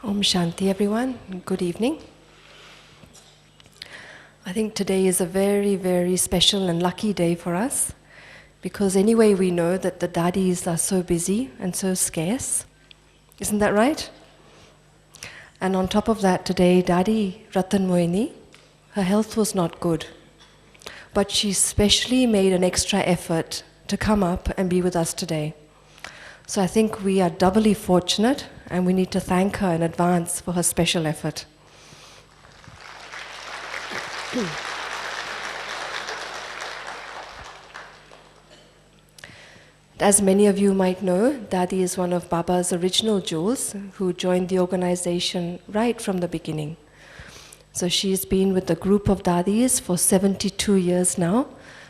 Om Shanti, everyone. Good evening. I think today is a very, very special and lucky day for us because anyway we know that the dadis are so busy and so scarce. Isn't that right? And on top of that, today, Dadi Ratan Moini, her health was not good. But she specially made an extra effort to come up and be with us today. So I think we are doubly fortunate and we need to thank her in advance for her special effort. As many of you might know, Dadi is one of Baba's original jewels who joined the organization right from the beginning. So she's been with the group of Dadis for 72 years now,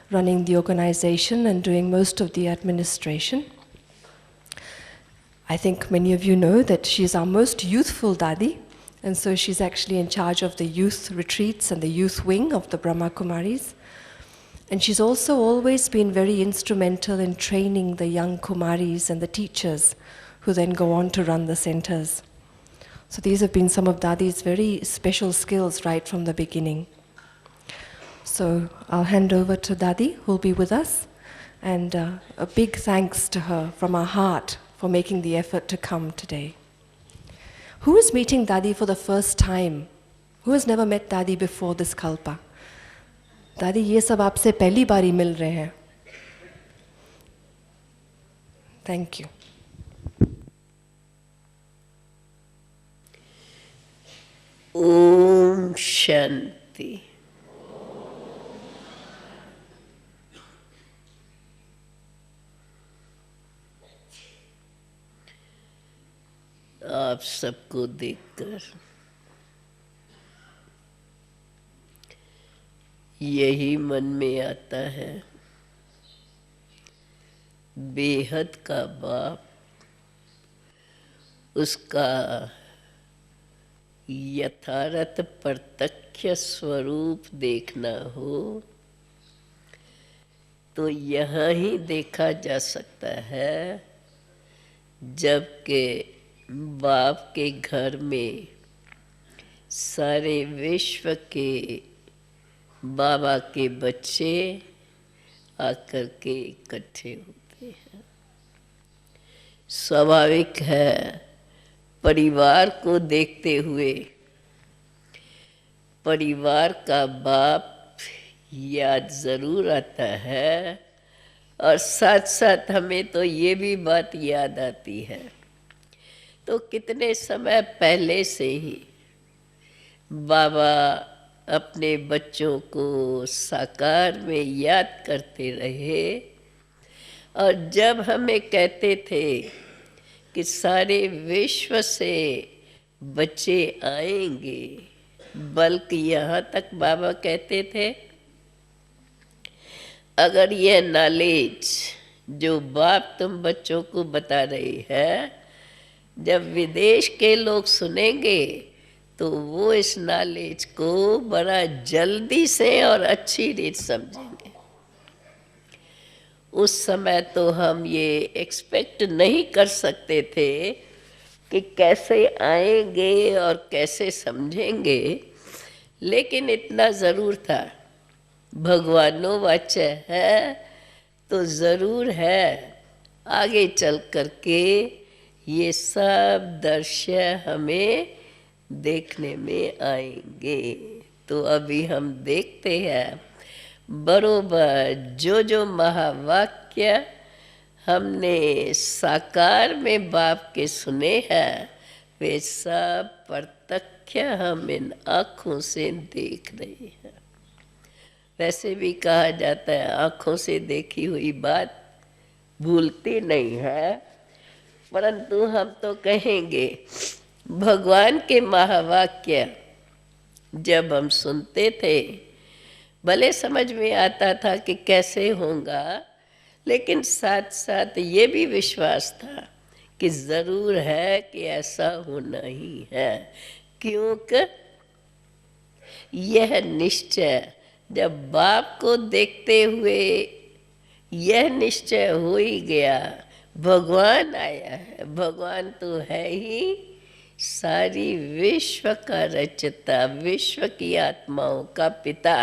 running the organization and doing most of the administration. I think many of you know that she's our most youthful Dadi, and so she's actually in charge of the youth retreats and the youth wing of the Brahma Kumaris. And she's also always been very instrumental in training the young Kumaris and the teachers who then go on to run the centers. So these have been some of Dadi's very special skills right from the beginning. So I'll hand over to Dadi, who'll be with us, and a big thanks to her from our heart for making the effort to come today. Who is meeting Dadi for the first time? Who has never met Dadi before this kalpa? Dadi, ये सब आपसे पहली बारी मिल रहे हैं. Thank you. Om Shanti. आप सबको देखकर यही मन में आता है, बेहद का बाप, उसका यथार्थ प्रत्यक्ष स्वरूप देखना हो तो यहाँ ही देखा जा सकता है, जबकि बाप के घर में सारे विश्व के बाबा के बच्चे आकर के इकट्ठे होते हैं। स्वाभाविक है, परिवार को देखते हुए परिवार का बाप याद जरूर आता है, और साथ साथ हमें तो ये भी बात याद आती है, तो कितने समय पहले से ही बाबा अपने बच्चों को साकार में याद करते रहे, और जब हमें कहते थे कि सारे विश्व से बच्चे आएंगे, बल्कि यहाँ तक बाबा कहते थे, अगर यह नॉलेज जो बाप तुम बच्चों को बता रही है, जब विदेश के लोग सुनेंगे तो वो इस नॉलेज को बड़ा जल्दी से और अच्छी रीत समझेंगे। उस समय तो हम ये एक्सपेक्ट नहीं कर सकते थे कि कैसे आएंगे और कैसे समझेंगे, लेकिन इतना ज़रूर था, भगवानो वाचा है तो ज़रूर है, आगे चल करके ये सब दृश्य हमें देखने में आएंगे। तो अभी हम देखते हैं बरोबर जो महावाक्य हमने साकार में बाप के सुने हैं, वे सब प्रत्यक्ष हम इन आँखों से देख रहे हैं। वैसे भी कहा जाता है, आँखों से देखी हुई बात भूलती नहीं है, परंतु हम तो कहेंगे भगवान के महावाक्य जब हम सुनते थे, भले समझ में आता था कि कैसे होगा, लेकिन साथ साथ ये भी विश्वास था कि ज़रूर है कि ऐसा होना ही है, क्योंकि यह निश्चय जब बाप को देखते हुए यह निश्चय हो ही गया, भगवान आया है, भगवान तो है ही, सारी विश्व का रचता, विश्व की आत्माओं का पिता।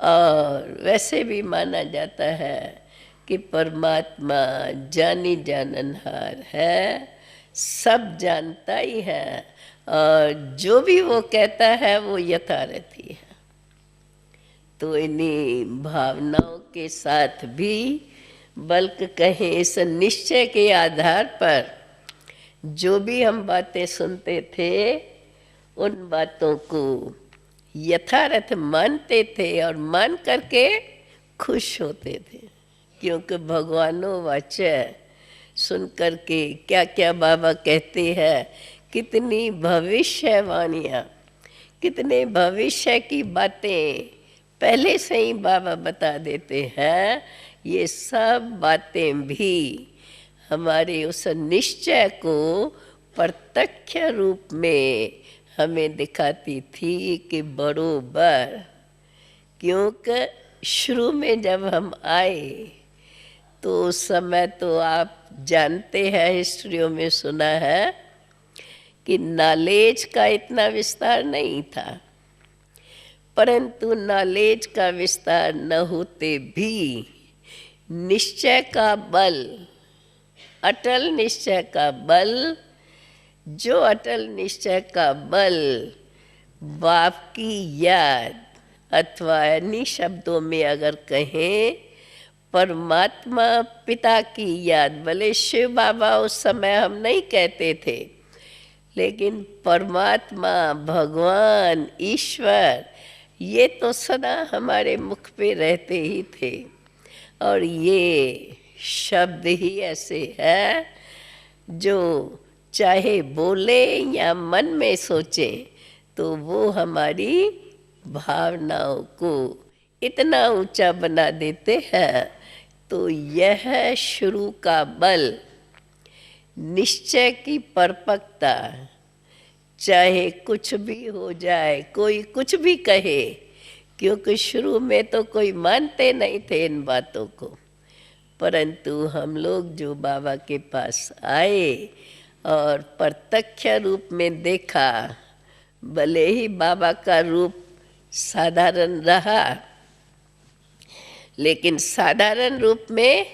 और वैसे भी माना जाता है कि परमात्मा जानी जाननहार है, सब जानता ही है, और जो भी वो कहता है वो यथार्थी है। तो इन्हीं भावनाओं के साथ भी, बल्कि कहें इस निश्चय के आधार पर जो भी हम बातें सुनते थे, उन बातों को यथार्थ मानते थे और मान करके खुश होते थे। क्योंकि भगवानों वाचा सुन करके क्या क्या बाबा कहते हैं, कितनी भविष्यवाणियाँ, कितने भविष्य की बातें पहले से ही बाबा बता देते हैं। ये सब बातें भी हमारे उस निश्चय को प्रत्यक्ष रूप में हमें दिखाती थी कि बरोबर। क्योंकि शुरू में जब हम आए तो उस समय तो आप जानते हैं, हिस्ट्रियों में सुना है कि नॉलेज का इतना विस्तार नहीं था, परंतु नॉलेज का विस्तार न होते भी निश्चय का बल, अटल निश्चय का बल, जो अटल निश्चय का बल बाप की याद, अथवा अन्य शब्दों में अगर कहें परमात्मा पिता की याद, भले शिव बाबा उस समय हम नहीं कहते थे, लेकिन परमात्मा, भगवान, ईश्वर, ये तो सदा हमारे मुख पे रहते ही थे। और ये शब्द ही ऐसे है जो चाहे बोले या मन में सोचे तो वो हमारी भावनाओं को इतना ऊंचा बना देते हैं। तो यह शुरू का बल, निश्चय की परिपक्वता, चाहे कुछ भी हो जाए, कोई कुछ भी कहे, क्योंकि शुरू में तो कोई मानते नहीं थे इन बातों को, परंतु हम लोग जो बाबा के पास आए और प्रत्यक्ष रूप में देखा, भले ही बाबा का रूप साधारण रहा, लेकिन साधारण रूप में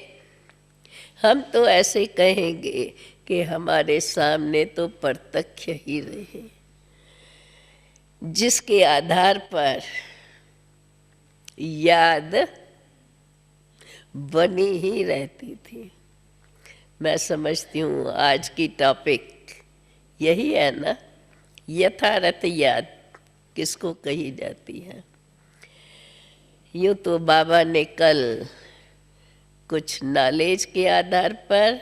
हम तो ऐसे कहेंगे कि हमारे सामने तो प्रत्यक्ष ही रहे, जिसके आधार पर याद बनी ही रहती थी। मैं समझती हूँ आज की टॉपिक यही है ना, यथार्थ याद किसको कही जाती है। यूँ तो बाबा ने कल कुछ नॉलेज के आधार पर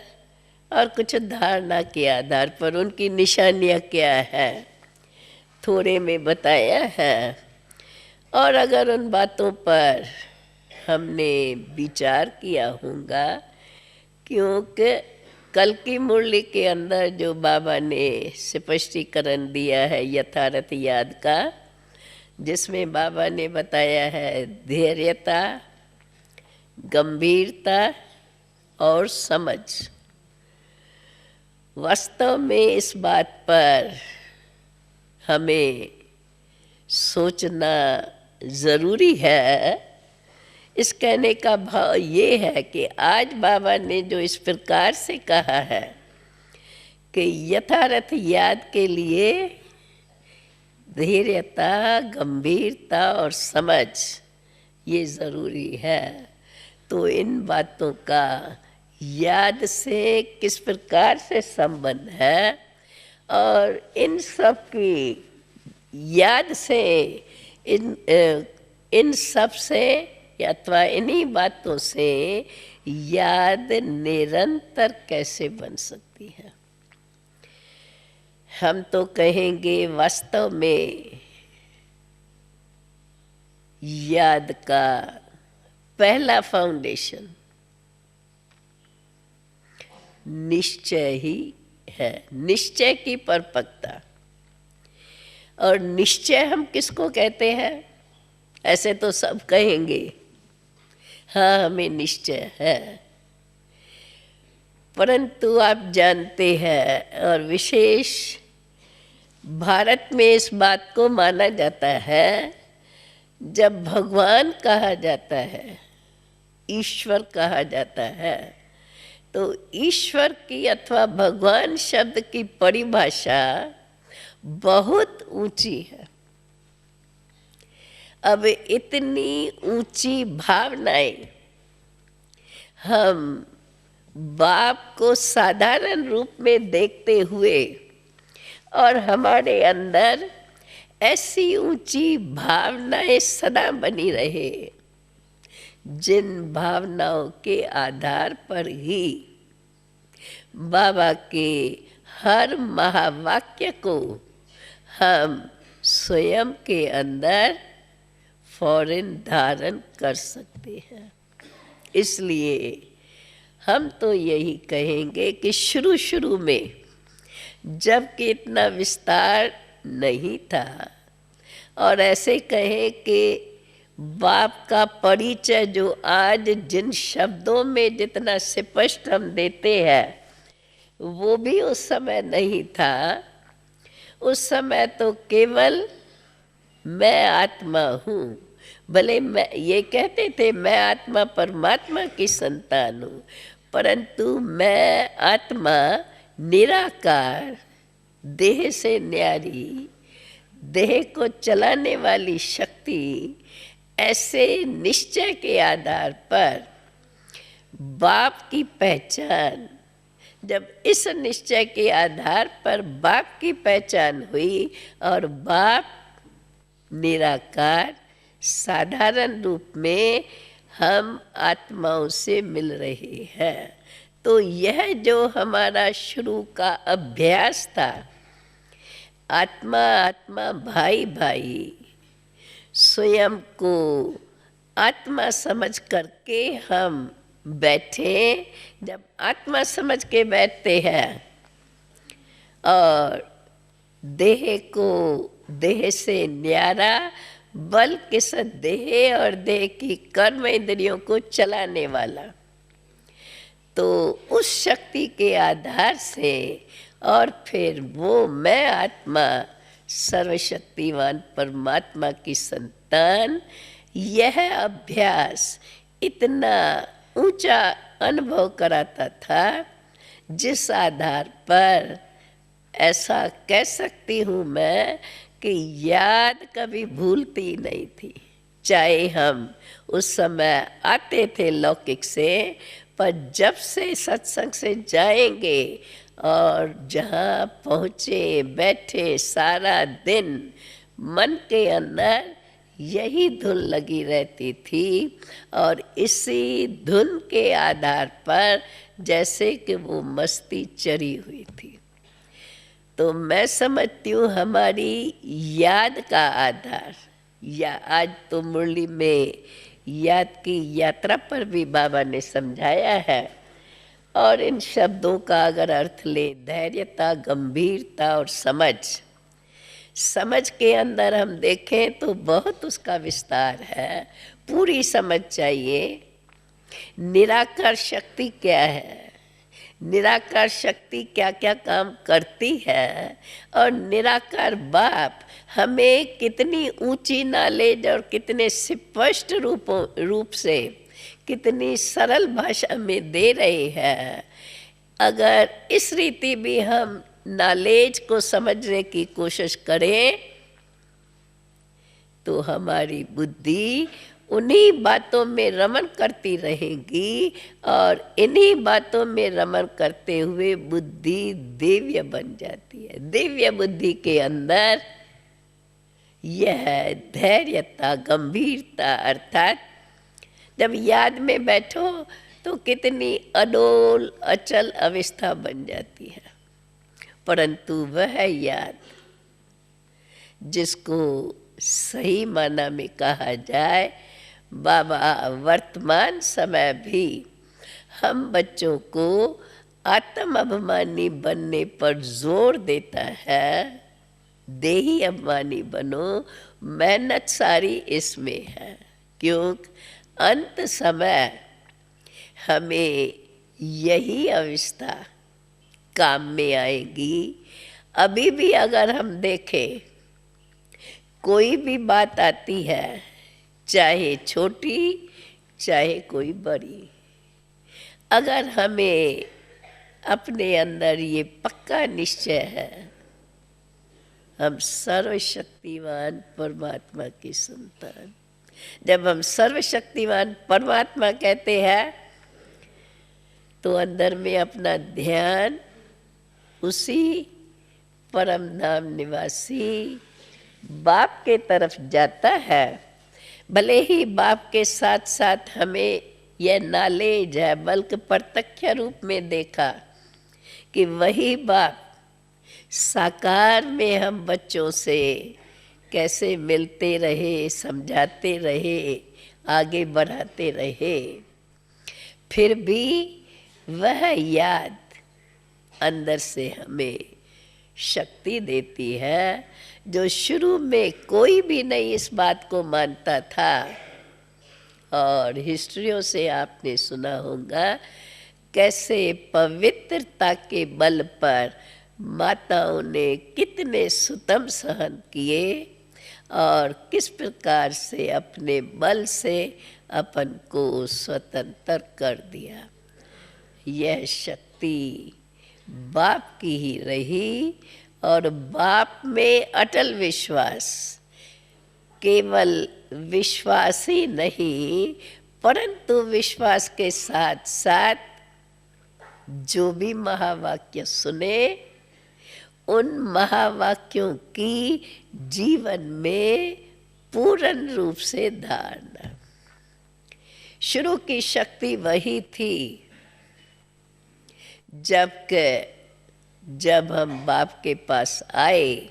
और कुछ धारणा के आधार पर उनकी निशानियाँ क्या है थोड़े में बताया है। और अगर उन बातों पर हमने विचार किया होगा, क्योंकि कल की मुरली के अंदर जो बाबा ने स्पष्टीकरण दिया है यथार्थ याद का, जिसमें बाबा ने बताया है धैर्यता, गंभीरता और समझ। वास्तव में इस बात पर हमें सोचना ज़रूरी है। इस कहने का भाव ये है कि आज बाबा ने जो इस प्रकार से कहा है कि यथार्थ याद के लिए धैर्यता, गंभीरता और समझ ये ज़रूरी है। तो इन बातों का याद से किस प्रकार से संबंध है, और इन सब की याद से इन सब से अथवा इन्हीं बातों से याद निरंतर कैसे बन सकती है। हम तो कहेंगे वास्तव में याद का पहला फाउंडेशन निश्चय ही है, निश्चय की परिपक्वता। और निश्चय हम किसको कहते हैं? ऐसे तो सब कहेंगे हाँ हमें निश्चय है, परंतु आप जानते हैं, और विशेष भारत में इस बात को माना जाता है, जब भगवान कहा जाता है, ईश्वर कहा जाता है, तो ईश्वर की अथवा भगवान शब्द की परिभाषा बहुत ऊंची है। अब इतनी ऊंची भावनाएं हम बाप को साधारण रूप में देखते हुए और हमारे अंदर ऐसी ऊंची भावनाएं सदा बनी रहे, जिन भावनाओं के आधार पर ही बाबा के हर महावाक्य को हम स्वयं के अंदर फौरन धारण कर सकते हैं। इसलिए हम तो यही कहेंगे कि शुरू शुरू में जबकि इतना विस्तार नहीं था, और ऐसे कहें कि बाप का परिचय जो आज जिन शब्दों में जितना स्पष्ट हम देते हैं, वो भी उस समय नहीं था। उस समय तो केवल मैं आत्मा हूँ, भले मैं ये कहते थे मैं आत्मा परमात्मा की संतान हूँ, परंतु मैं आत्मा निराकार, देह से न्यारी, देह को चलाने वाली शक्ति, ऐसे निश्चय के आधार पर बाप की पहचान, जब इस निश्चय के आधार पर बाप की पहचान हुई और बाप निराकार साधारण रूप में हम आत्माओं से मिल रहे हैं, तो यह जो हमारा शुरू का अभ्यास था, आत्मा आत्मा भाई भाई, स्वयं को आत्मा समझ करके हम बैठे। जब आत्मा समझ के बैठते हैं और देह को देह से न्यारा, बल के साथ देह और देह की कर्म इंद्रियों को चलाने वाला, तो उस शक्ति के आधार से और फिर वो मैं आत्मा सर्वशक्तिवान परमात्मा की संतान, यह अभ्यास इतना ऊंचा अनुभव कराता था, जिस आधार पर ऐसा कह सकती हूँ मैं कि याद कभी भूलती नहीं थी। चाहे हम उस समय आते थे लौकिक से, पर जब से सत्संग से जाएंगे और जहाँ पहुँचे बैठे सारा दिन मन के अंदर यही धुन लगी रहती थी, और इसी धुन के आधार पर जैसे कि वो मस्ती चढ़ी हुई थी। तो मैं समझती हूँ हमारी याद का आधार, या आज तो मुरली में याद की यात्रा पर भी बाबा ने समझाया है, और इन शब्दों का अगर अर्थ ले, धैर्यता, गंभीरता और समझ के अंदर हम देखें तो बहुत उसका विस्तार है, पूरी समझ चाहिए। निराकार शक्ति क्या है, निराकार शक्ति क्या क्या काम करती है, और निराकार हमें कितनी ऊंची नॉलेज और कितने स्पष्ट रूप से कितनी सरल भाषा में दे रहे हैं। अगर इस रीति भी हम नॉलेज को समझने की कोशिश करें तो हमारी बुद्धि उन्हीं बातों में रमन करती रहेगी, और इन्हीं बातों में रमन करते हुए बुद्धि दिव्य बन जाती है। दिव्य बुद्धि के अंदर यह धैर्यता, गंभीरता, अर्थात जब याद में बैठो तो कितनी अडोल अचल अवस्था बन जाती है, परंतु वह याद जिसको सही माना में कहा जाए, बाबा वर्तमान समय भी हम बच्चों को आत्म अभिमानी बनने पर जोर देता है। देही अभिमानी बनो, मेहनत सारी इसमें है, क्योंकि अंत समय हमें यही अवस्था काम में आएगी। अभी भी अगर हम देखें, कोई भी बात आती है, चाहे छोटी चाहे कोई बड़ी, अगर हमें अपने अंदर ये पक्का निश्चय है, हम सर्वशक्तिमान परमात्मा की संतान। जब हम सर्वशक्तिमान परमात्मा कहते हैं तो अंदर में अपना ध्यान उसी परम धाम निवासी बाप के तरफ जाता है। भले ही बाप के साथ साथ हमें यह नॉलेज है, बल्कि प्रत्यक्ष रूप में देखा कि वही बाप साकार में हम बच्चों से कैसे मिलते रहे, समझाते रहे, आगे बढ़ाते रहे, फिर भी वह याद अंदर से हमें शक्ति देती है। जो शुरू में कोई भी नहीं इस बात को मानता था, और हिस्ट्रियों से आपने सुना होगा कैसे पवित्रता के बल पर माताओं ने कितने सितम सहन किए और किस प्रकार से अपने बल से अपन को स्वतंत्र कर दिया। यह शक्ति बाप की ही रही, और बाप में अटल विश्वास, केवल विश्वास ही नहीं परंतु विश्वास के साथ साथ जो भी महावाक्य सुने उन महावाक्यों की जीवन में पूर्ण रूप से धारणा। शुरू की शक्ति वही थी, जब हम बाप के पास आए,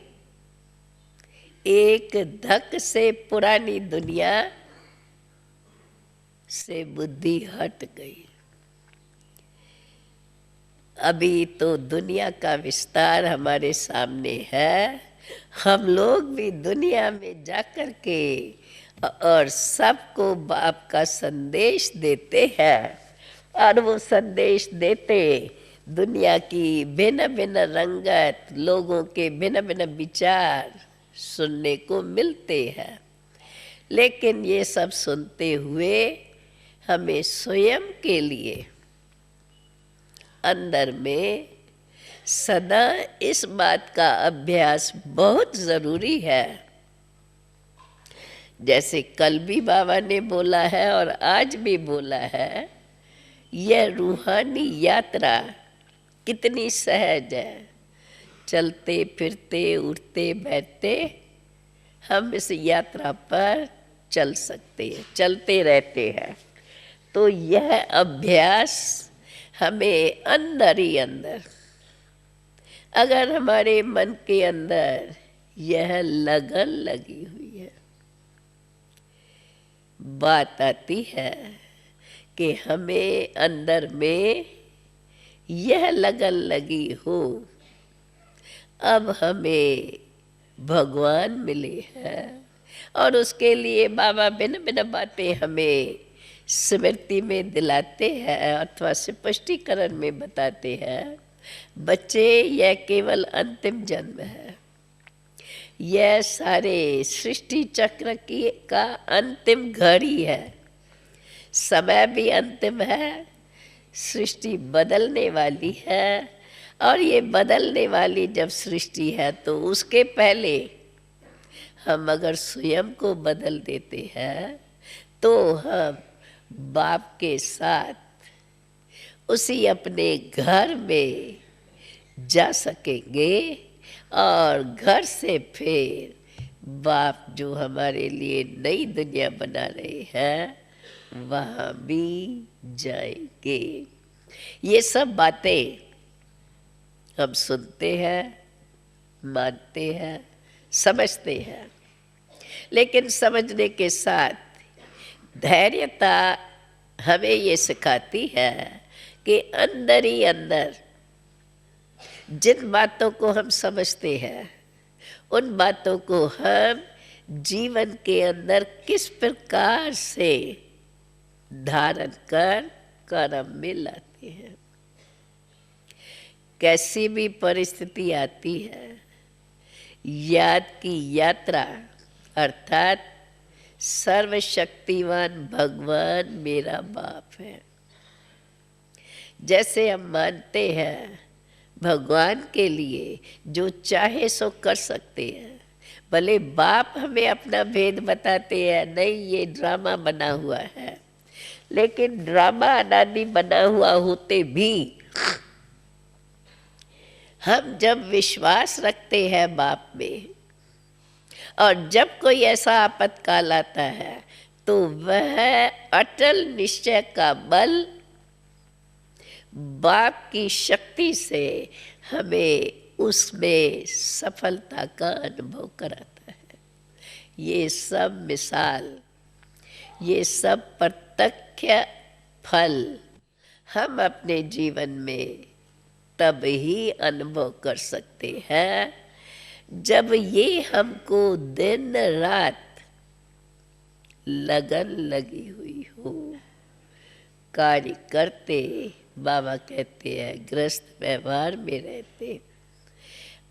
एक धक से पुरानी दुनिया से बुद्धि हट गई। अभी तो दुनिया का विस्तार हमारे सामने है, हम लोग भी दुनिया में जाकर के और सबको बाप का संदेश देते हैं, और वो संदेश देते दुनिया की भिन्न भिन्न रंगत, लोगों के भिन्न भिन्न विचार सुनने को मिलते हैं। लेकिन ये सब सुनते हुए हमें स्वयं के लिए अंदर में सदा इस बात का अभ्यास बहुत जरूरी है। जैसे कल भी बाबा ने बोला है और आज भी बोला है, यह रूहानी यात्रा कितनी सहज है। चलते फिरते उठते बैठते हम इस यात्रा पर चल सकते हैं, चलते रहते हैं। तो यह अभ्यास हमें अंदर ही अंदर, अगर हमारे मन के अंदर यह लगन लगी हुई है, बात आती है कि हमें अंदर में यह लगन लगी हो, अब हमें भगवान मिले हैं, और उसके लिए बाबा भिन्न भिन्न बातें हमें स्मृति में दिलाते हैं अथवा स्पष्टीकरण में बताते हैं। बच्चे, यह केवल अंतिम जन्म है, यह सारे सृष्टि चक्र की का अंतिम घड़ी है। समय भी अंतिम है, सृष्टि बदलने वाली है, और ये बदलने वाली जब सृष्टि है तो उसके पहले हम अगर स्वयं को बदल देते हैं तो हम बाप के साथ उसी अपने घर में जा सकेंगे, और घर से फिर बाप जो हमारे लिए नई दुनिया बना रहे हैं वहाँ भी जाएंगे। ये सब बातें हम सुनते हैं, मानते हैं, समझते हैं, लेकिन समझने के साथ धैर्यता हमें ये सिखाती है कि अंदर ही अंदर जिन बातों को हम समझते हैं उन बातों को हम जीवन के अंदर किस प्रकार से धारण कर कर्म में लाते हैं। कैसी भी परिस्थिति आती है, याद की यात्रा अर्थात सर्वशक्तिवान भगवान मेरा बाप है। जैसे हम मानते हैं भगवान के लिए जो चाहे सो कर सकते हैं, भले बाप हमें अपना भेद बताते हैं, नहीं ये ड्रामा बना हुआ है, लेकिन ड्रामा अनादि बना हुआ होते भी हम जब विश्वास रखते हैं बाप में और जब कोई ऐसा आपातकाल आता है तो वह अटल निश्चय का बल बाप की शक्ति से हमें उसमें सफलता का अनुभव कराता है। ये सब मिसाल, ये सब प्रत्यक्ष फल हम अपने जीवन में तब ही अनुभव कर सकते हैं जब ये हमको दिन रात लगन लगी हुई हो। कार्य करते, बाबा कहते हैं गृहस्थ व्यवहार में रहते,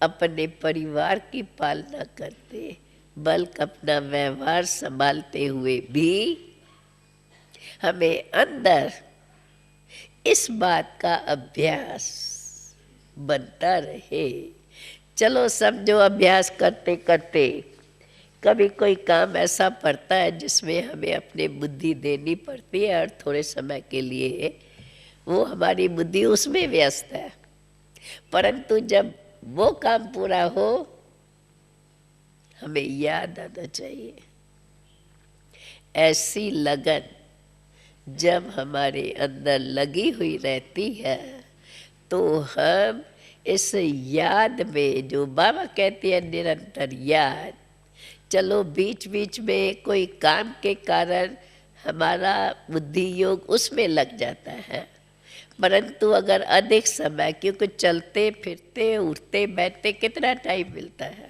अपने परिवार की पालना करते, बल्कि अपना व्यवहार संभालते हुए भी हमें अंदर इस बात का अभ्यास बनता रहे। चलो समझो अभ्यास करते करते कभी कोई काम ऐसा पड़ता है जिसमें हमें अपनी बुद्धि देनी पड़ती है और थोड़े समय के लिए वो हमारी बुद्धि उसमें व्यस्त है, परंतु जब वो काम पूरा हो हमें याद आना चाहिए। ऐसी लगन जब हमारे अंदर लगी हुई रहती है तो हम इस याद में, जो बाबा कहते हैं निरंतर याद, चलो बीच बीच में कोई काम के कारण हमारा बुद्धि योग उसमें लग जाता है, परंतु अगर अधिक समय, क्योंकि चलते फिरते उठते बैठते कितना टाइम मिलता है,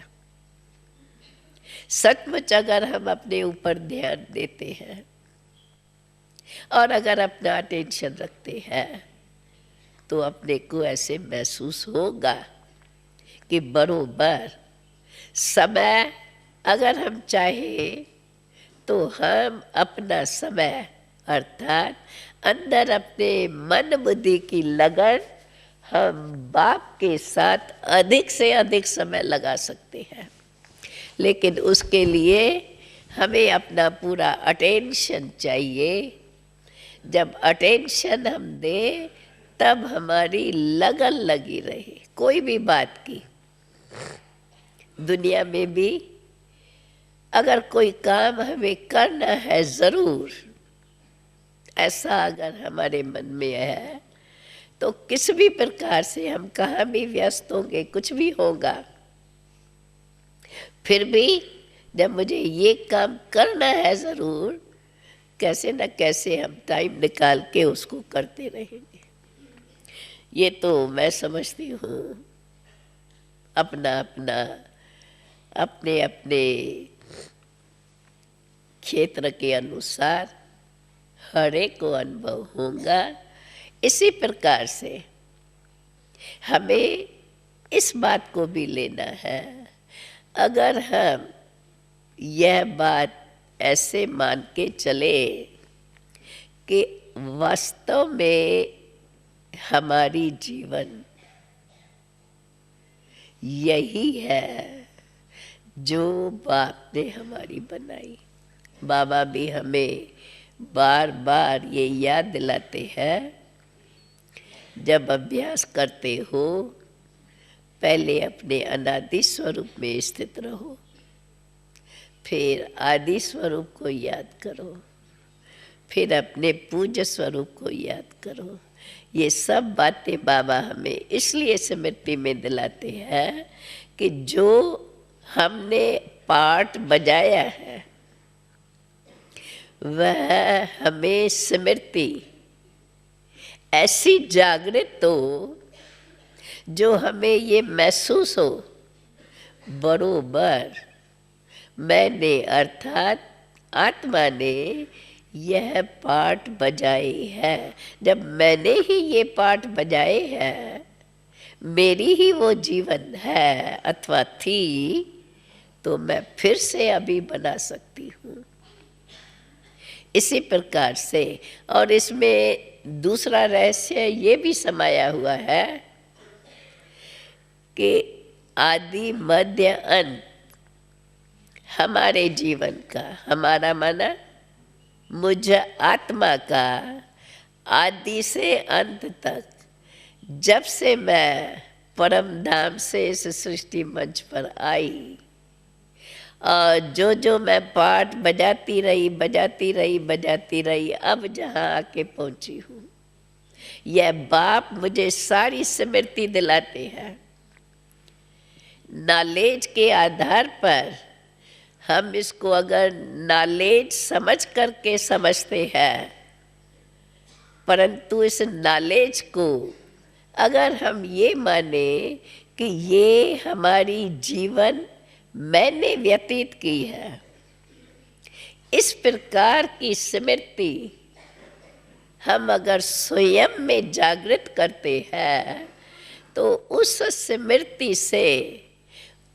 सचमुच अगर हम अपने ऊपर ध्यान देते हैं और अगर अपना अटेंशन रखते हैं तो अपने को ऐसे महसूस होगा कि बरोबर समय अगर हम चाहें तो हम अपना समय अर्थात अंदर अपने मन बुद्धि की लगन हम बाप के साथ अधिक से अधिक समय लगा सकते हैं। लेकिन उसके लिए हमें अपना पूरा अटेंशन चाहिए। जब अटेंशन हम दें तब हमारी लगन लगी रहे कोई भी बात की। दुनिया में भी अगर कोई काम हमें करना है ज़रूर, ऐसा अगर हमारे मन में है तो किसी भी प्रकार से हम कहाँ भी व्यस्त होंगे, कुछ भी होगा, फिर भी जब मुझे ये काम करना है ज़रूर, कैसे न कैसे हम टाइम निकाल के उसको करते रहेंगे। ये तो मैं समझती हूँ अपना अपना अपने अपने क्षेत्र के अनुसार हर एक को अनुभव होगा। इसी प्रकार से हमें इस बात को भी लेना है, अगर हम यह बात ऐसे मान के चले कि वास्तव में हमारी जीवन यही है जो बाप ने हमारी बनाई। बाबा भी हमें बार बार ये याद दिलाते हैं, जब अभ्यास करते हो पहले अपने अनादि स्वरूप में स्थित रहो, फिर आदि स्वरूप को याद करो, फिर अपने पूज्य स्वरूप को याद करो। ये सब बातें बाबा हमें इसलिए स्मृति में दिलाते हैं कि जो हमने पाठ बजाया है वह हमें स्मृति ऐसी जागृत हो जो हमें ये महसूस हो बरोबर मैंने अर्थात आत्मा ने यह पाठ बजाई है। जब मैंने ही ये पाठ बजाए हैं, मेरी ही वो जीवन है अथवा थी, तो मैं फिर से अभी बना सकती हूँ। इसी प्रकार से, और इसमें दूसरा रहस्य ये भी समाया हुआ है कि आदि मध्य अंत हमारे जीवन का, हमारा माना मुझ आत्मा का, आदि से अंत तक, जब से मैं परम धाम से इस सृष्टि मंच पर आई, और जो जो मैं पाठ बजाती रही, अब जहाँ आके पहुँची हूँ, यह बाप मुझे सारी स्मृति दिलाते हैं। नॉलेज के आधार पर हम इसको अगर नॉलेज समझ करके समझते हैं, परंतु इस नॉलेज को अगर हम ये माने कि ये हमारी जीवन मैंने व्यतीत की है, इस प्रकार की स्मृति हम अगर स्वयं में जागृत करते हैं, तो उस स्मृति से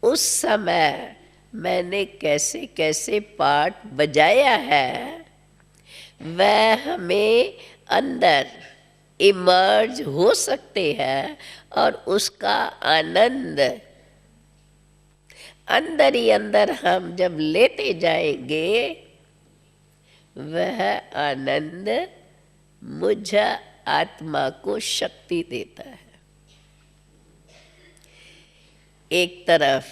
उस समय मैंने कैसे कैसे पाठ बजाया है, वह हमें अंदर इमर्ज हो सकते हैं, और उसका आनंद अंदर ही अंदर हम जब लेते जाएंगे, वह आनंद मुझ आत्मा को शक्ति देता है। एक तरफ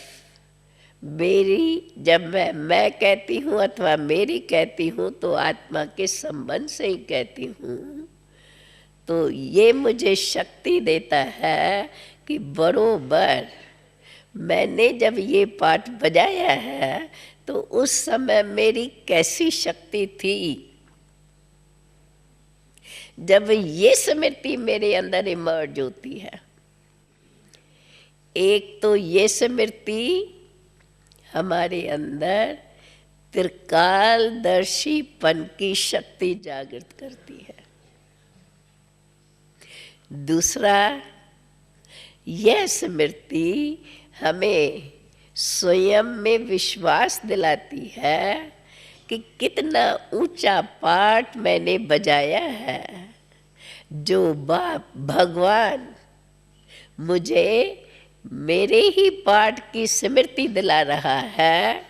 मेरी, जब मैं कहती हूँ अथवा मेरी कहती हूँ, तो आत्मा के संबंध से ही कहती हूँ, तो ये मुझे शक्ति देता है कि बरोबर मैंने जब ये पाठ बजाया है, तो उस समय मेरी कैसी शक्ति थी, जब ये स्मृति मेरे अंदर इमर्ज होती है। एक तो ये स्मृति हमारे अंदर त्रिकालदर्शीपन की शक्ति जागृत करती है। दूसरा, यह स्मृति हमें स्वयं में विश्वास दिलाती है कि कितना ऊंचा पाठ मैंने बजाया है, जो बाप भगवान मुझे मेरे ही पाठ की स्मृति दिला रहा है।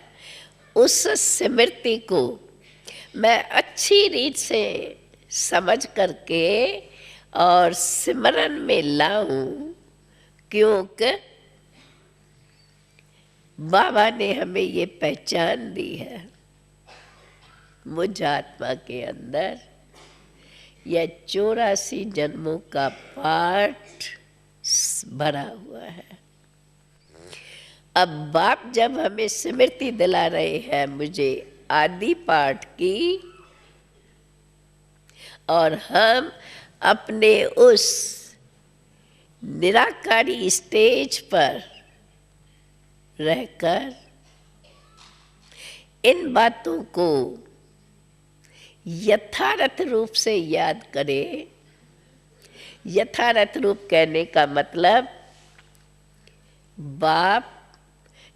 उस स्मृति को मैं अच्छी रीत से समझ करके और सिमरन में लाऊं, क्योंकि बाबा ने हमें ये पहचान दी है। मुझ आत्मा के अंदर यह 84 जन्मों का पाठ भरा हुआ है। अब बाप जब हमें स्मृति दिला रहे हैं मुझे आदि पाठ की, और हम अपने उस निराकारी स्टेज पर रहकर इन बातों को यथार्थ रूप से याद करें। यथार्थ रूप कहने का मतलब, बाप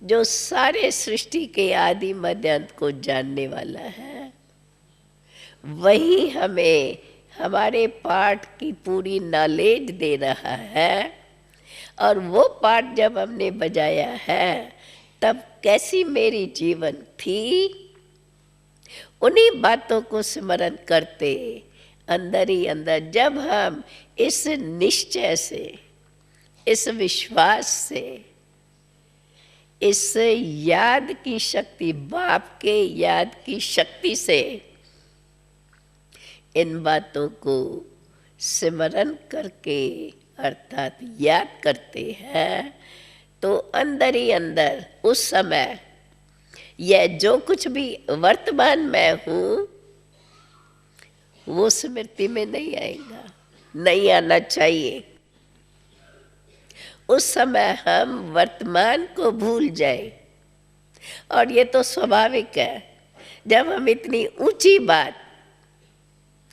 जो सारे सृष्टि के आदि मध्य अंत को जानने वाला है, वही हमें हमारे पाठ की पूरी नॉलेज दे रहा है। और वो पाठ जब हमने बजाया है, तब कैसी मेरी जीवन थी, उन्हीं बातों को स्मरण करते अंदर ही अंदर, जब हम इस निश्चय से, इस विश्वास से, इस याद की शक्ति, बाप के याद की शक्ति से इन बातों को स्मरण करके अर्थात याद करते हैं, तो अंदर ही अंदर उस समय यह जो कुछ भी वर्तमान में हूँ, वो स्मृति में नहीं आएगा, नहीं आना चाहिए। उस समय हम वर्तमान को भूल जाए, और ये तो स्वाभाविक है। जब हम इतनी ऊंची बात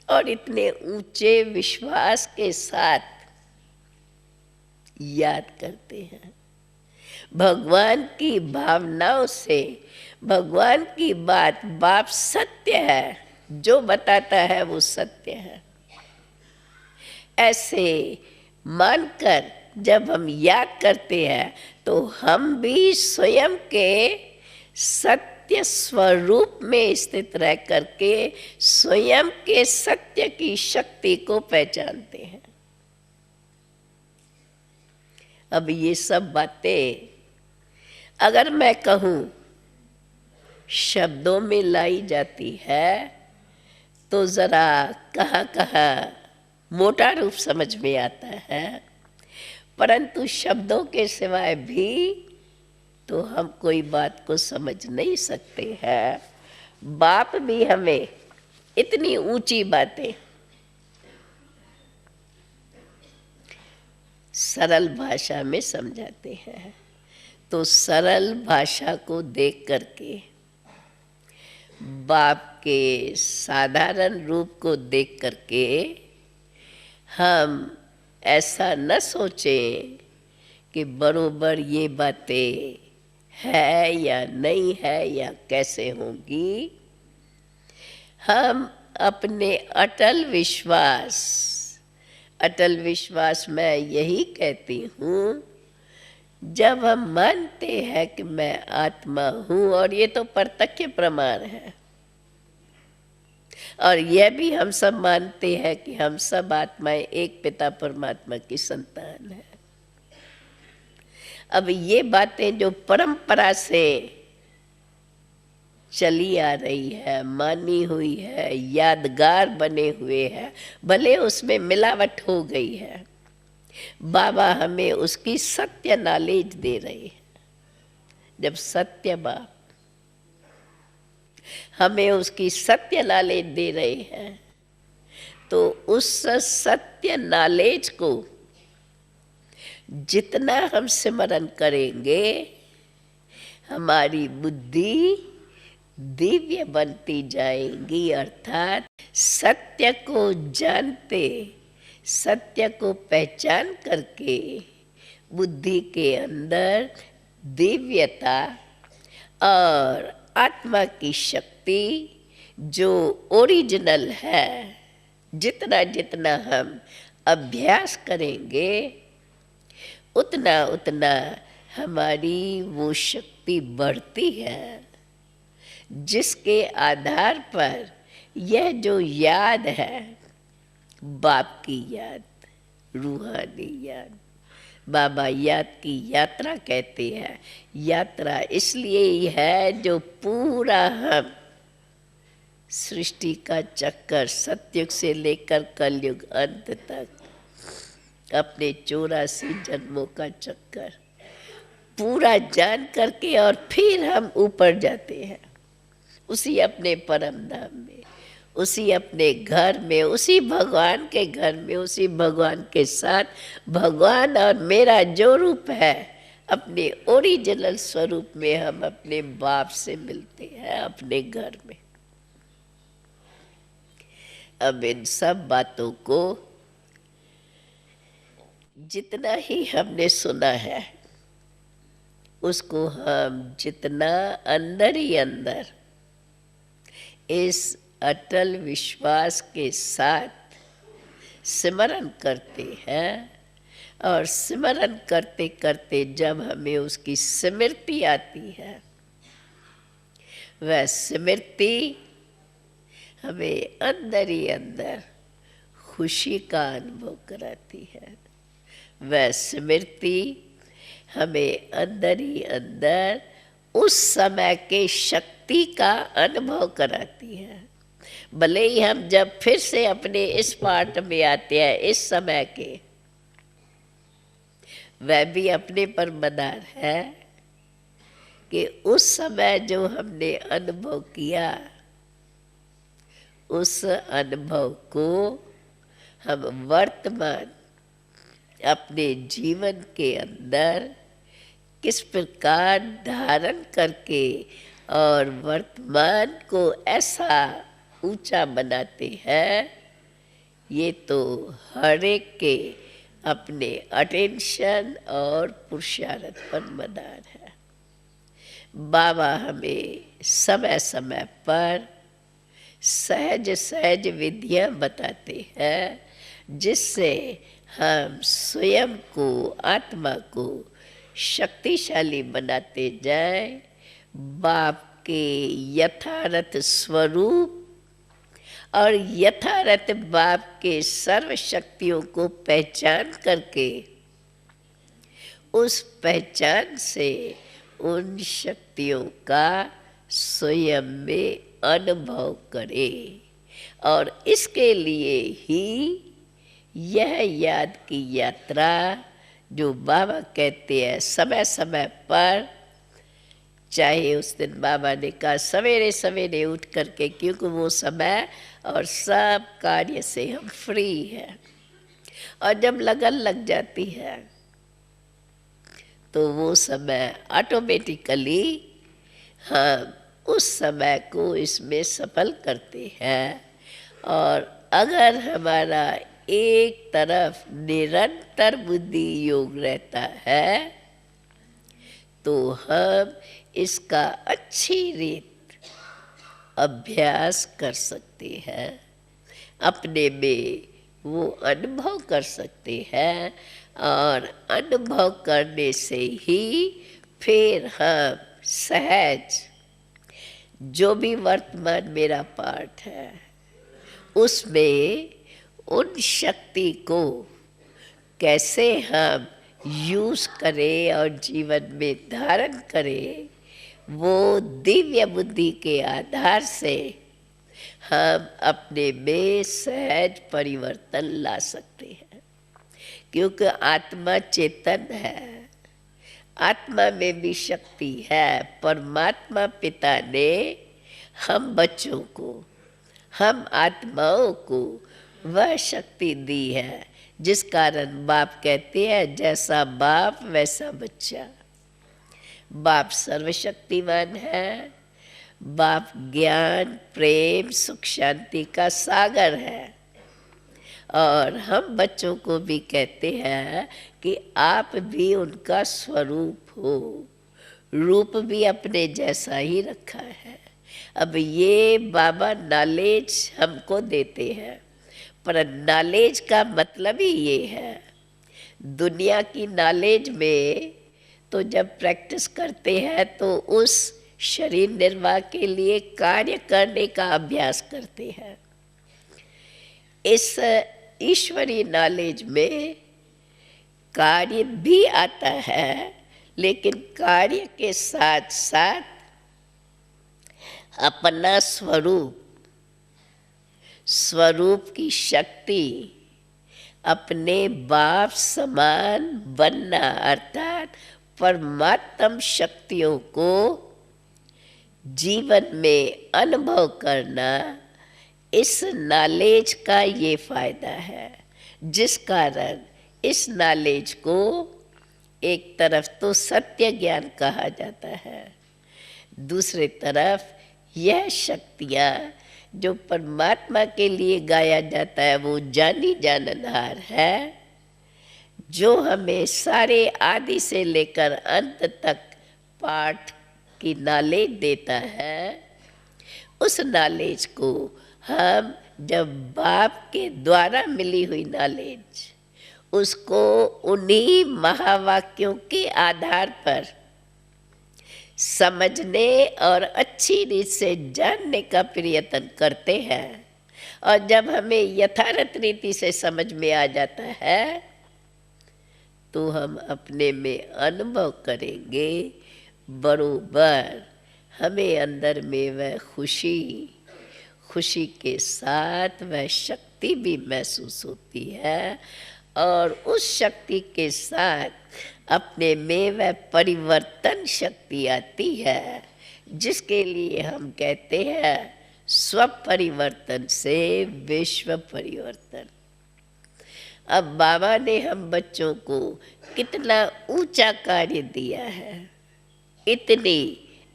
और इतने ऊंचे विश्वास के साथ याद करते हैं। भगवान की भावनाओं से भगवान की बात, बाप सत्य है, जो बताता है वो सत्य है, ऐसे मानकर जब हम याद करते हैं तो हम भी स्वयं के सत्य स्वरूप में स्थित रह करके स्वयं के सत्य की शक्ति को पहचानते हैं। अब ये सब बातें अगर मैं कहूँ शब्दों में लाई जाती है तो जरा कहाँ कहाँ मोटा रूप समझ में आता है, परंतु शब्दों के सिवाय भी तो हम कोई बात को समझ नहीं सकते हैं। बाप भी हमें इतनी ऊंची बातें सरल भाषा में समझाते हैं, तो सरल भाषा को देख करके, बाप के साधारण रूप को देख करके हम ऐसा न सोचें कि बरोबर ये बातें है या नहीं है या कैसे होंगी। हम अपने अटल विश्वास मैं यही कहती हूँ, जब हम मानते हैं कि मैं आत्मा हूँ, और ये तो प्रत्यक्ष प्रमाण है, और यह भी हम सब मानते हैं कि हम सब आत्माएं एक पिता परमात्मा की संतान है। अब ये बातें जो परंपरा से चली आ रही है, मानी हुई है, यादगार बने हुए हैं, भले उसमें मिलावट हो गई है, बाबा हमें उसकी सत्य नॉलेज दे रहे हैं। जब सत्य बाप हमें उसकी सत्य नॉलेज दे रहे हैं तो उस सत्य नॉलेज को जितना हम स्मरण करेंगे, हमारी बुद्धि दिव्य बनती जाएगी, अर्थात सत्य को जानते, सत्य को पहचान करके बुद्धि के अंदर दिव्यता और आत्मा की शक्ति जो ओरिजिनल है, जितना जितना हम अभ्यास करेंगे उतना उतना हमारी वो शक्ति बढ़ती है, जिसके आधार पर यह जो याद है, बाप की याद, रूहानी याद, बाबा याद की यात्रा कहते हैं। यात्रा इसलिए ही है जो पूरा हम सृष्टि का चक्कर सतयुग से लेकर कलयुग अंत तक अपने 84 जन्मों का चक्कर पूरा जान करके और फिर हम ऊपर जाते हैं उसी अपने परम धाम में, उसी अपने घर में, उसी भगवान के घर में, उसी भगवान के साथ भगवान और मेरा जो रूप है अपने ओरिजिनल स्वरूप में हम अपने बाप से मिलते हैं अपने घर में। अब इन सब बातों को जितना ही हमने सुना है उसको हम जितना अंदर ही अंदर इस अटल विश्वास के साथ स्मरण करते हैं, और स्मरण करते करते जब हमें उसकी स्मृति आती है, वह स्मृति हमें अंदर ही अंदर खुशी का अनुभव कराती है। वह स्मृति हमें अंदर ही अंदर उस समय के शक्ति का अनुभव कराती है। भले ही हम जब फिर से अपने इस पाठ में आते हैं इस समय के, वह भी अपने पर मदार है कि उस समय जो हमने अनुभव किया, उस अनुभव को हम वर्तमान अपने जीवन के अंदर किस प्रकार धारण करके और वर्तमान को ऐसा ऊंचा बनाते हैं, ये तो हर एक के अपने अटेंशन और पुरुषार्थ पर मदान है। बाबा हमें समय समय पर सहज सहज विधियाँ बताते हैं, जिससे हम स्वयं को, आत्मा को शक्तिशाली बनाते जाएं, बाप के यथार्थ स्वरूप और यथार्थ बाप के सर्व शक्तियों को पहचान करके उस पहचान से उन शक्तियों का स्वयं में अनुभव करें। और इसके लिए ही यह याद की यात्रा, जो बाबा कहते हैं समय समय पर, चाहे उस दिन बाबा ने कहा सवेरे सवेरे उठ करके, क्योंकि वो समय और सब कार्य से हम फ्री हैं, और जब लगन लग जाती है तो वो समय ऑटोमेटिकली हम उस समय को इसमें सफल करते हैं। और अगर हमारा एक तरफ निरंतर बुद्धि योग रहता है तो हम इसका अच्छी रीत अभ्यास कर सकते हैं, अपने में वो अनुभव कर सकते हैं, और अनुभव करने से ही फिर हम सहज जो भी वर्तमान मेरा पार्ट है उसमें उन शक्ति को कैसे हम यूज़ करें और जीवन में धारण करें, वो दिव्य बुद्धि के आधार से हम अपने में सहज परिवर्तन ला सकते हैं। क्योंकि आत्मा चेतन है, आत्मा में भी शक्ति है। परमात्मा पिता ने हम बच्चों को, हम आत्माओं को वह शक्ति दी है, जिस कारण बाप कहते हैं जैसा बाप वैसा बच्चा। बाप सर्वशक्तिमान है, बाप ज्ञान, प्रेम, सुख, शांति का सागर है। और हम बच्चों को भी कहते हैं कि आप भी उनका स्वरूप हो, रूप भी अपने जैसा ही रखा है। अब ये बाबा नॉलेज हमको देते हैं, पर नॉलेज का मतलब ही ये है। दुनिया की नॉलेज में तो जब प्रैक्टिस करते हैं तो उस शरीर निर्वाह के लिए कार्य करने का अभ्यास करते हैं। इस ईश्वरीय नॉलेज में कार्य भी आता है, लेकिन कार्य के साथ साथ अपना स्वरूप की शक्ति, अपने बाप समान बनना, अर्थात परमात्म शक्तियों को जीवन में अनुभव करना, इस नॉलेज का ये फायदा है। जिस कारण इस नॉलेज को एक तरफ तो सत्य ज्ञान कहा जाता है, दूसरी तरफ यह शक्तियाँ जो परमात्मा के लिए गाया जाता है वो जानी जाननहार है, जो हमें सारे आदि से लेकर अंत तक पाठ की नॉलेज देता है। उस नॉलेज को हम जब बाप के द्वारा मिली हुई नॉलेज, उसको उन्हीं महावाक्यों के आधार पर समझने और अच्छी रीत से जानने का प्रयत्न करते हैं, और जब हमें यथार्थ रीति से समझ में आ जाता है तो हम अपने में अनुभव करेंगे बरोबर हमें अंदर में वह खुशी के साथ वह शक्ति भी महसूस होती है, और उस शक्ति के साथ अपने में वह परिवर्तन शक्ति आती है, जिसके लिए हम कहते हैं स्व परिवर्तन से विश्व परिवर्तन। अब बाबा ने हम बच्चों को कितना ऊंचा कार्य दिया है, इतनी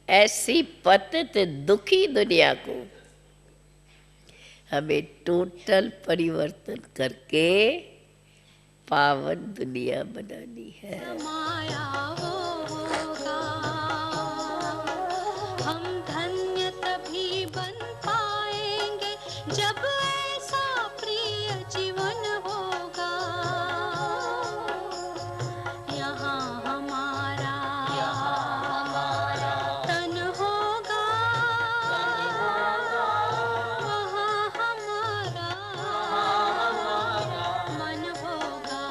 ऐसी पतित दुखी दुनिया को हमें टोटल परिवर्तन करके पावन दुनिया बनानी है। माया वो होगा, हम धन्य तभी बन पाएंगे जब ऐसा प्रिय जीवन होगा। यहाँ हमारा तन होगा, वहाँ हमारा मन होगा।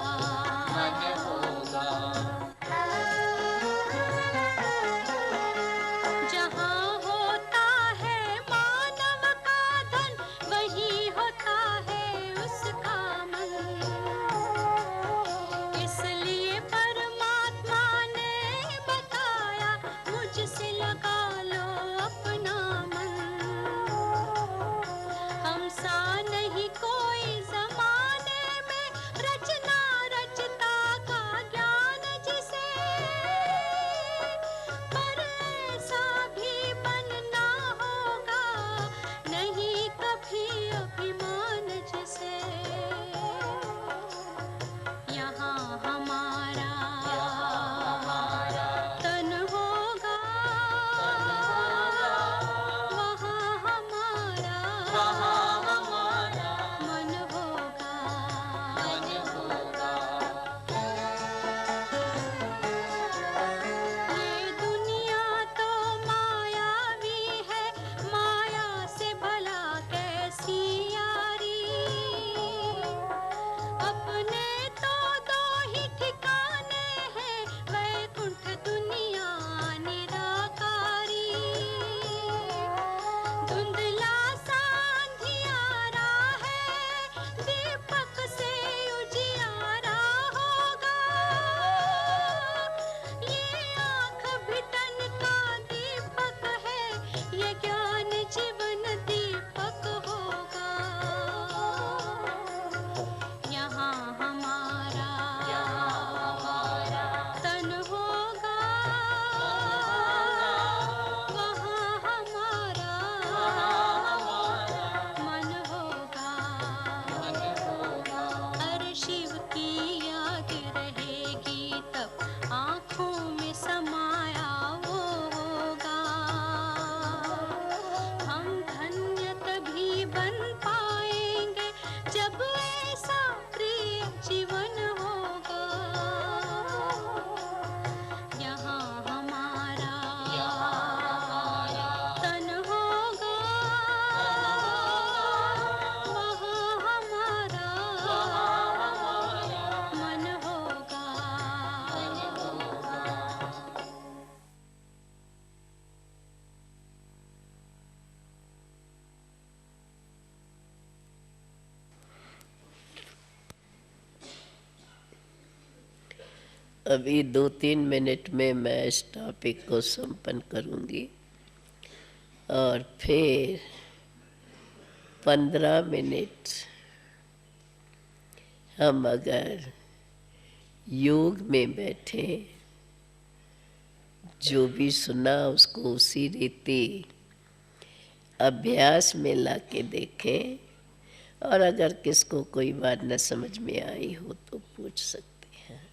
जहाँ होता है मानव का धन, वहीं होता है उसका मन। इसलिए परमात्मा ने बताया, मुझसे लगा लो अपना मन। हम सा नहीं कोई जमाने में, रचना रचता का ज्ञान जिसे, पर ऐसा भी बनना होगा, नहीं कभी अभिमान जिसे। यहाँ हमारा तन होगा, वहाँ हमारा मन होगा। ये दुनिया तो मायावी है, माया से भला कैसी यारी। अपने तो दो ही ठिकाने हैं, वैकुंठ दुनिया निराकारी। धुंधला सा अंधियारा है, दीपक से उजियारा होगा। ये आँख भी तन का दीपक है, ये ज्ञान जीवन दीपक होगा। यहाँ हमारा तन होगा, वहाँ हमारा मन होगा। हर शिव की याद रहेगी तब, आँखों में समाया वो होगा। हम धन्य तभी बन पाएंगे जब ऐसा प्रिय जीवन होगा। यहाँ हमारा तन होगा, वहाँ हमारा मन होगा। अभी 2-3 मिनट में मैं इस टॉपिक को संपन्न करूंगी और फिर 15 मिनट हम अगर योग में बैठे, जो भी सुना उसको उसी रीति अभ्यास में लाके देखें, और अगर किसको कोई बात न समझ में आई हो तो पूछ सकते हैं।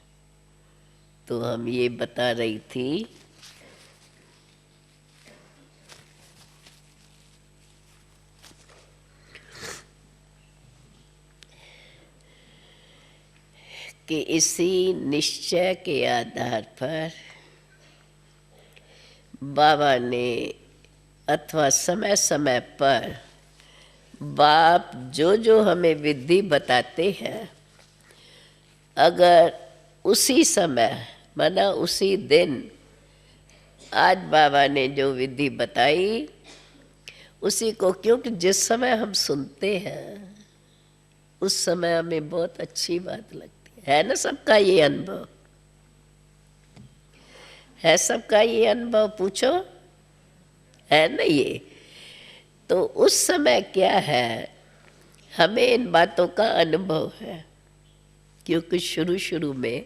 तो हम ये बता रही थी कि इसी निश्चय के आधार पर बाबा ने अथवा समय समय पर बाप जो जो हमें विधि बताते हैं, अगर उसी समय माना उसी दिन आज बाबा ने जो विधि बताई उसी को, क्योंकि जिस समय हम सुनते हैं उस समय हमें बहुत अच्छी बात लगती है ना। सबका ये अनुभव है, सबका ये अनुभव पूछो है ना ये। तो उस समय क्या है, हमें इन बातों का अनुभव है, क्योंकि शुरू शुरू में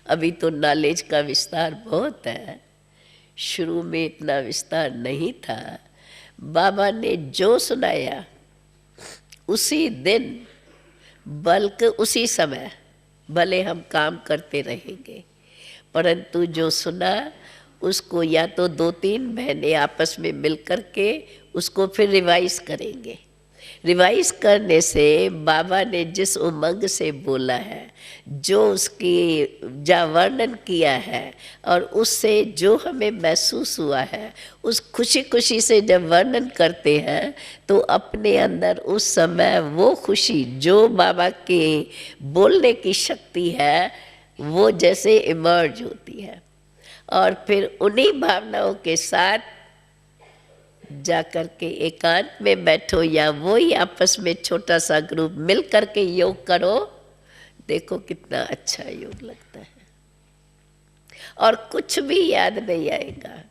अभी तो नॉलेज का विस्तार बहुत है, शुरू में इतना विस्तार नहीं था। बाबा ने जो सुनाया उसी दिन, बल्कि उसी समय भले हम काम करते रहेंगे, परंतु जो सुना उसको या तो 2-3 बहनें आपस में मिल कर के उसको फिर रिवाइज करेंगे। रिवाइज करने से बाबा ने जिस उमंग से बोला है, जो उसकी जा वर्णन किया है और उससे जो हमें महसूस हुआ है, उस खुशी खुशी से जब वर्णन करते हैं तो अपने अंदर उस समय वो खुशी जो बाबा के बोलने की शक्ति है वो जैसे इमर्ज होती है, और फिर उन्हीं भावनाओं के साथ जाकर के एकांत में बैठो या वो ही आपस में छोटा सा ग्रुप मिल करके योग करो, देखो कितना अच्छा योग लगता है। और कुछ भी याद नहीं आएगा,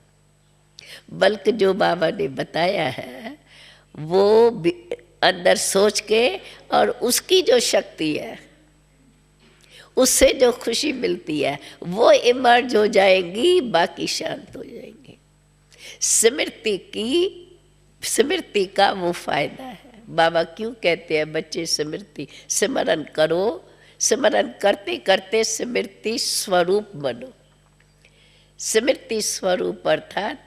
बल्कि जो बाबा ने बताया है वो अंदर सोच के और उसकी जो शक्ति है, उससे जो खुशी मिलती है वो इमर्ज हो जाएगी, बाकी शांत हो जाएंगे। स्मृति का वो फायदा है। बाबा क्यों कहते हैं बच्चे स्मृति सिमरन करो, सिमरन करते करते स्मृति स्वरूप बनो। स्मृति स्वरूप अर्थात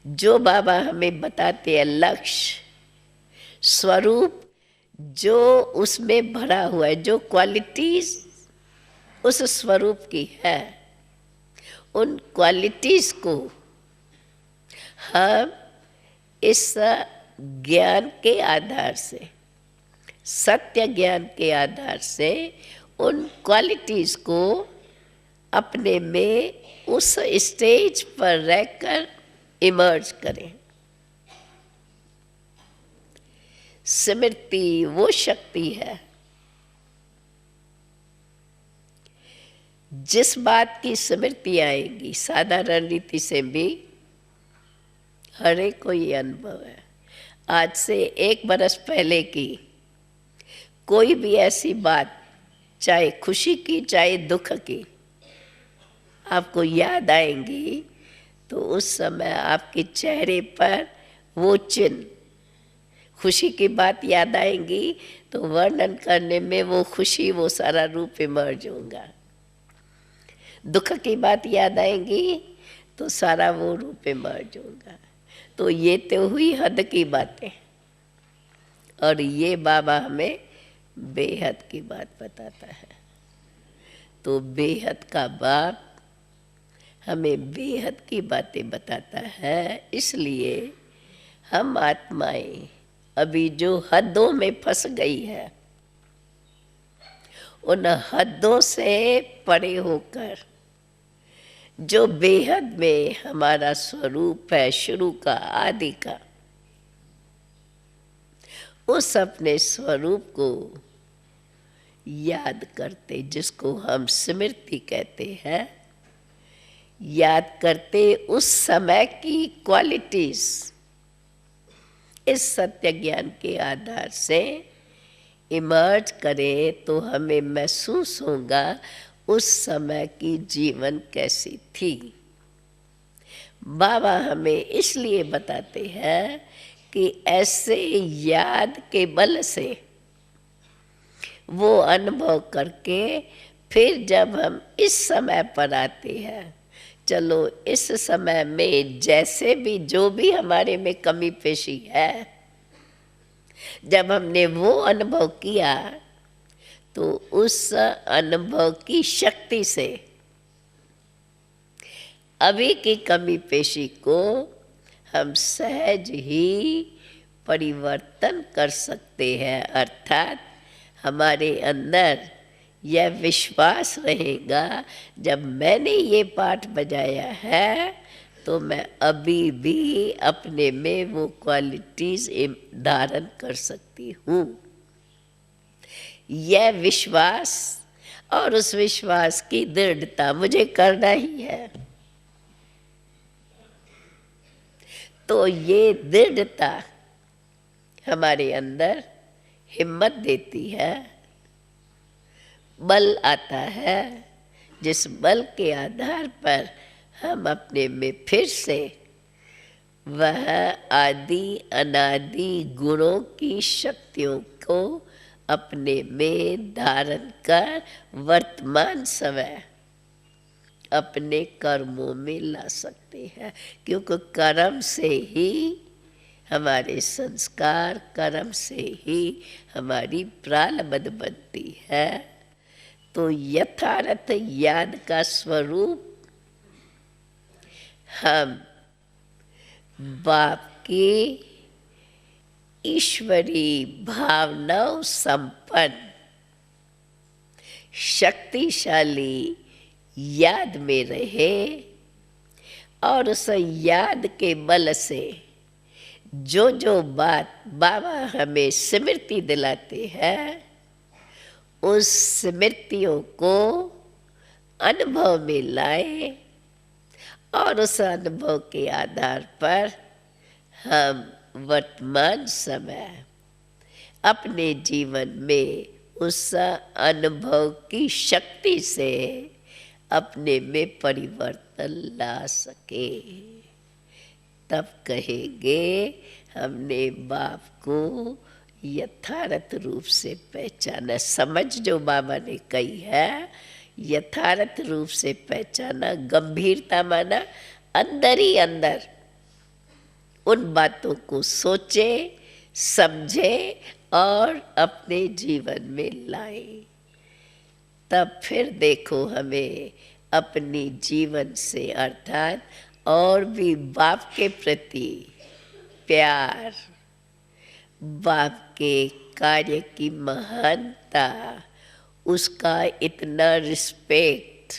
जो बाबा हमें बताते हैं लक्ष्य, स्वरूप जो उसमें भरा हुआ है, जो क्वालिटीज उस स्वरूप की है, उन क्वालिटीज को हम इस ज्ञान के आधार से, सत्य ज्ञान के आधार से उन क्वालिटीज को अपने में उस स्टेज पर रहकर इमर्ज करें। स्मृति वो शक्ति है जिस बात की स्मृति आएगी, साधारण रीति से भी हर एक को ये अनुभव है। आज से 1 बरस पहले की कोई भी ऐसी बात, चाहे खुशी की चाहे दुख की, आपको याद आएंगी तो उस समय आपके चेहरे पर वो चिन्ह, खुशी की बात याद आएंगी तो वर्णन करने में वो खुशी, वो सारा रूप इमर्ज होगा। दुख की बात याद आएंगी तो सारा वो रूप इमर्ज होगा। तो ये तो हुई हद की बातें, और ये बाबा हमें बेहद की बात बताता है। तो बेहद का बाप हमें बेहद की बातें बताता है, इसलिए हम आत्माएं अभी जो हदों में फंस गई है, उन हदों से परे होकर जो बेहद में हमारा स्वरूप है, शुरू का, आदि का, उस अपने स्वरूप को याद करते, जिसको हम स्मृति कहते हैं, याद करते उस समय की क्वालिटीज इस सत्य ज्ञान के आधार से इमर्ज करें तो हमें महसूस होगा उस समय की जीवन कैसी थी। बाबा हमें इसलिए बताते हैं कि ऐसे याद के बल से वो अनुभव करके फिर जब हम इस समय पर आते हैं, चलो इस समय में जैसे भी जो भी हमारे में कमी पेशी है, जब हमने वो अनुभव किया तो उस अनुभव की शक्ति से अभी की कमी पेशी को हम सहज ही परिवर्तन कर सकते हैं। अर्थात हमारे अंदर यह विश्वास रहेगा, जब मैंने ये पाठ बजाया है तो मैं अभी भी अपने में वो क्वालिटीज धारण कर सकती हूँ। यह विश्वास और उस विश्वास की दृढ़ता मुझे करना ही है। तो ये दृढ़ता हमारे अंदर हिम्मत देती है, बल आता है, जिस बल के आधार पर हम अपने में फिर से वह आदि अनादि गुणों की शक्तियों को अपने में धारण कर वर्तमान समय अपने कर्मों में ला सकते हैं, क्योंकि कर्म से ही हमारे संस्कार, कर्म से ही हमारी प्रारब्ध बनती है। तो यथार्थ याद का स्वरूप हम बाप की ईश्वरीय भावनाओं संपन्न शक्तिशाली याद में रहे और उस याद के बल से जो जो बात बाबा हमें स्मृति दिलाते हैं, उस स्मृतियों को अनुभव में लाए और उस अनुभव के आधार पर हम वर्तमान समय अपने जीवन में उस अनुभव की शक्ति से अपने में परिवर्तन ला सके। तब कहेंगे हमने बाप को यथार्थ रूप से पहचाना। समझ जो बाबा ने कही है, यथार्थ रूप से पहचाना, गंभीरता माना अंदर ही अंदर उन बातों को सोचे, समझे और अपने जीवन में लाए। तब फिर देखो हमें अपनी जीवन से अर्थात और भी बाप के प्रति प्यार, बाप के कार्य की महानता, उसका इतना रिस्पेक्ट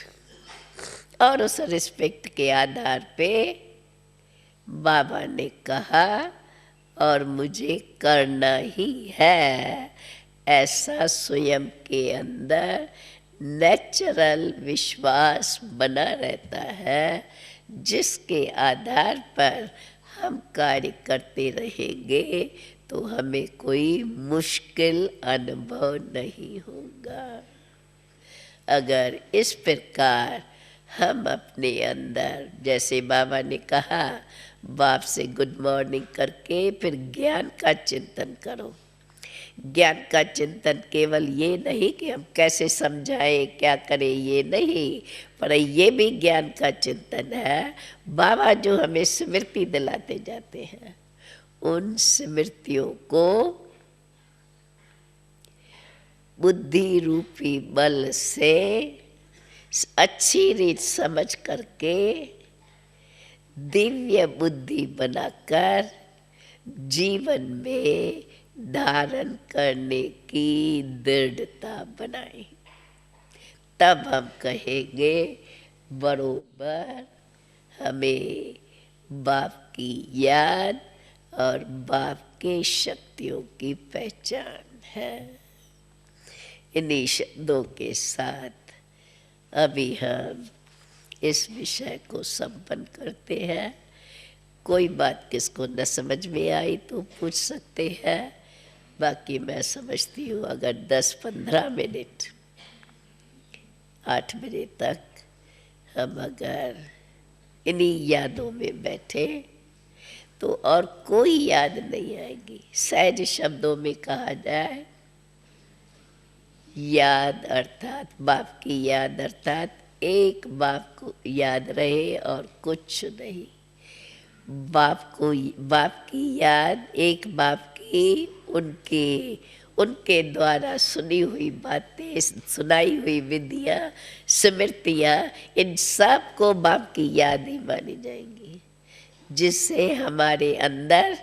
और उस रिस्पेक्ट के आधार पे बाबा ने कहा और मुझे करना ही है, ऐसा स्वयं के अंदर नेचुरल विश्वास बना रहता है, जिसके आधार पर हम कार्य करते रहेंगे तो हमें कोई मुश्किल अनुभव नहीं होगा। अगर इस प्रकार हम अपने अंदर, जैसे बाबा ने कहा, बाप से गुड मॉर्निंग करके फिर ज्ञान का चिंतन करो। ज्ञान का चिंतन केवल ये नहीं कि हम कैसे समझाएं, क्या करें, ये नहीं, पर ये भी ज्ञान का चिंतन है। बाबा जो हमें स्मृति दिलाते जाते हैं, उन स्मृतियों को बुद्धि रूपी बल से अच्छी रीत समझ करके दिव्य बुद्धि बनाकर जीवन में धारण करने की दृढ़ता बनाए। तब हम कहेंगे बरोबर हमें बाप की याद और बाप के शक्तियों की पहचान है। इन्हीं शब्दों के साथ अभी हम इस विषय को संपन्न करते हैं। कोई बात किसको न समझ में आई तो पूछ सकते हैं, बाकी मैं समझती हूँ अगर 10-15 मिनट 8 बजे तक हम अगर इन्हीं यादों में बैठे तो और कोई याद नहीं आएगी। सहज शब्दों में कहा जाए, याद अर्थात बाप की याद अर्थात एक बाप को याद रहे और कुछ नहीं। बाप की याद, एक बाप की उनके द्वारा सुनी हुई बातें, सुनाई हुई विधियाँ, स्मृतियाँ, इन सब को बाप की याद ही मानी जाएंगी, जिससे हमारे अंदर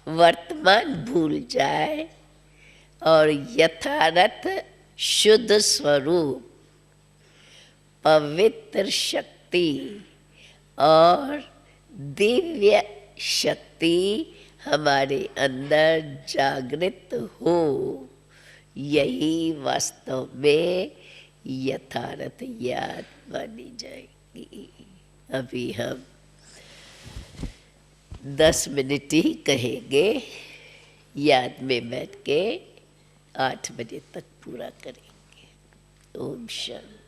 वर्तमान भूल जाए और यथार्थ शुद्ध स्वरूप, पवित्र शक्ति और दिव्य शक्ति हमारे अंदर जागृत हो। यही वास्तव में यथार्थ याद मानी जाएगी। अभी हम 10 मिनट ही कहेंगे, याद में बैठ के 8 बजे तक पूरा करेंगे। ओम शांति।